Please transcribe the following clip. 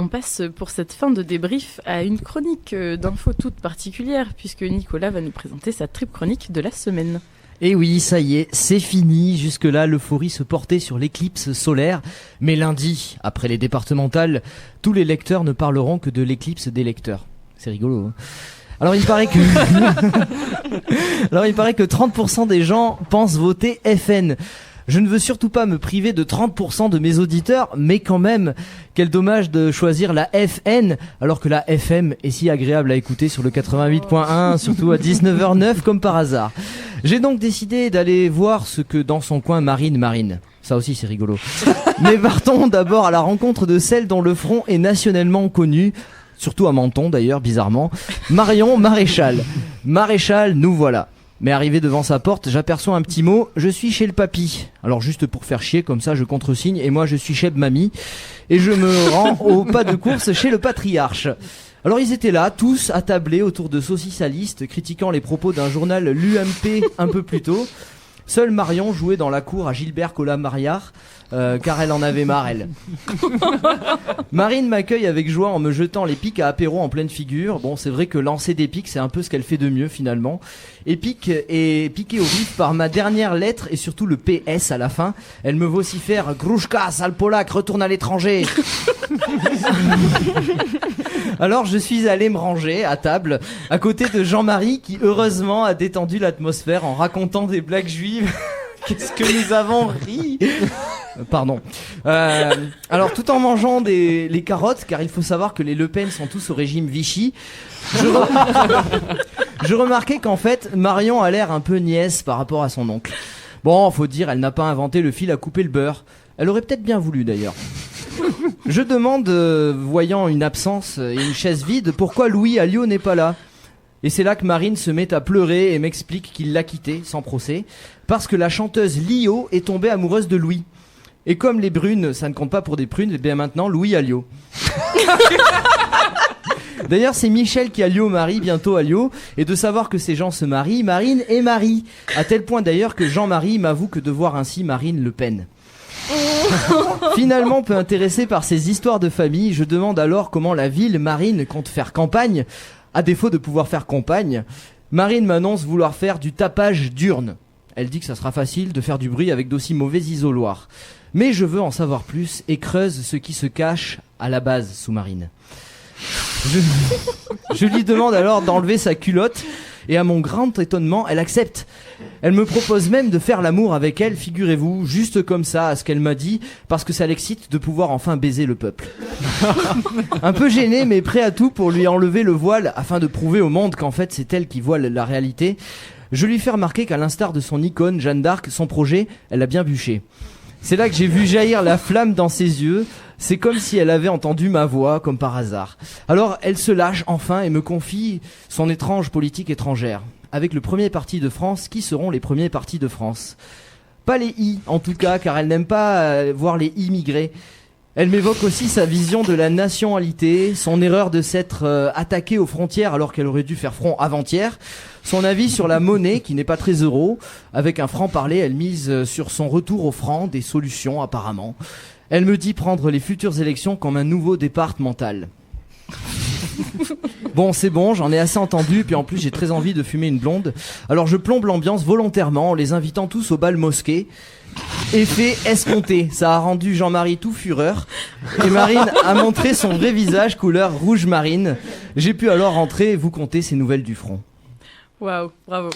on passe pour cette fin de débrief à une chronique d'infos toute particulière, puisque Nicolas va nous présenter sa trip chronique de la semaine. Et oui, ça y est, c'est fini. Jusque-là, l'euphorie se portait sur l'éclipse solaire. Mais lundi, après les départementales, tous les lecteurs ne parleront que de l'éclipse des lecteurs. C'est rigolo, hein. Alors il paraît que 30% des gens pensent voter FN. Je ne veux surtout pas me priver de 30% de mes auditeurs, mais quand même, quel dommage de choisir la FN, alors que la FM est si agréable à écouter sur le 88.1, surtout à 19h09 comme par hasard. J'ai donc décidé d'aller voir ce que dans son coin Marine. Ça aussi c'est rigolo. Mais partons d'abord à la rencontre de celle dont le front est nationalement connu. Surtout à Menton d'ailleurs, bizarrement. Marion Maréchal. Maréchal, nous voilà. Mais arrivé devant sa porte, j'aperçois un petit mot, je suis chez le papy. Alors juste pour faire chier, comme ça je contresigne, et moi je suis Cheb Mamie, et je me rends au pas de course chez le patriarche. Alors ils étaient là, tous attablés autour de saucissalistes, critiquant les propos d'un journal l'UMP un peu plus tôt. Seule Marion jouait dans la cour à Gilbert Collat-Mariard, car elle en avait marre, elle. Marine m'accueille avec joie en me jetant les pics à apéro en pleine figure. Bon, c'est vrai que lancer des pics, c'est un peu ce qu'elle fait de mieux finalement. Épique et piqué au vif par ma dernière lettre et surtout le PS à la fin. Elle me vocifère « Grouchka, sale Polak, retourne à l'étranger !» Alors je suis allé me ranger à table à côté de Jean-Marie qui heureusement a détendu l'atmosphère en racontant des blagues juives. Qu'est-ce que nous avons ri. Pardon. Alors tout en mangeant les carottes, car il faut savoir que les Le Pen sont tous au régime Vichy, je remarquais qu'en fait Marion a l'air un peu niaise par rapport à son oncle. Bon, faut dire, elle n'a pas inventé le fil à couper le beurre. Elle aurait peut-être bien voulu d'ailleurs. Je demande, voyant une absence et une chaise vide, pourquoi Louis Alliot n'est pas là. Et c'est là que Marine se met à pleurer et m'explique qu'il l'a quitté sans procès parce que la chanteuse Lio est tombée amoureuse de Louis. Et comme les brunes, ça ne compte pas pour des prunes, et bien maintenant Louis Alliot. D'ailleurs, c'est Michel qui Alliot marie bientôt Alliot, et de savoir que ces gens se marient, Marine et Marie. À tel point d'ailleurs que Jean-Marie m'avoue que de voir ainsi Marine Le Pen. Finalement peu intéressé par ces histoires de famille, je demande alors comment la ville Marine compte faire campagne. À défaut de pouvoir faire compagne, Marine m'annonce vouloir faire du tapage d'urne. Elle dit que ça sera facile de faire du bruit avec d'aussi mauvais isoloirs. Mais je veux en savoir plus et creuse ce qui se cache à la base sous Marine. Je lui demande alors d'enlever sa culotte et à mon grand étonnement, elle accepte. Elle me propose même de faire l'amour avec elle, figurez-vous, juste comme ça, à ce qu'elle m'a dit, parce que ça l'excite de pouvoir enfin baiser le peuple. Un peu gêné, mais prêt à tout pour lui enlever le voile, afin de prouver au monde qu'en fait c'est elle qui voile la réalité, je lui fais remarquer qu'à l'instar de son icône, Jeanne d'Arc, son projet, elle a bien bûché. C'est là que j'ai vu jaillir la flamme dans ses yeux. C'est comme si elle avait entendu ma voix, comme par hasard. Alors elle se lâche enfin et me confie son étrange politique étrangère. Avec le premier parti de France, qui seront les premiers partis de France? Pas les I, en tout cas, car elle n'aime pas voir les immigrés. Elle m'évoque aussi sa vision de la nationalité, son erreur de s'être attaquée aux frontières alors qu'elle aurait dû faire front avant-hier, son avis sur la monnaie qui n'est pas très euro. Avec un franc-parler, elle mise sur son retour au franc, des solutions apparemment. Elle me dit prendre les futures élections comme un nouveau départemental. Bon, c'est bon, j'en ai assez entendu, puis en plus j'ai très envie de fumer une blonde. Alors je plombe l'ambiance volontairement en les invitant tous au bal mosquée. Effet escompté, ça a rendu Jean-Marie tout fureur et Marine a montré son vrai visage couleur rouge marine. J'ai pu alors rentrer et vous conter ces nouvelles du front. Waouh, bravo.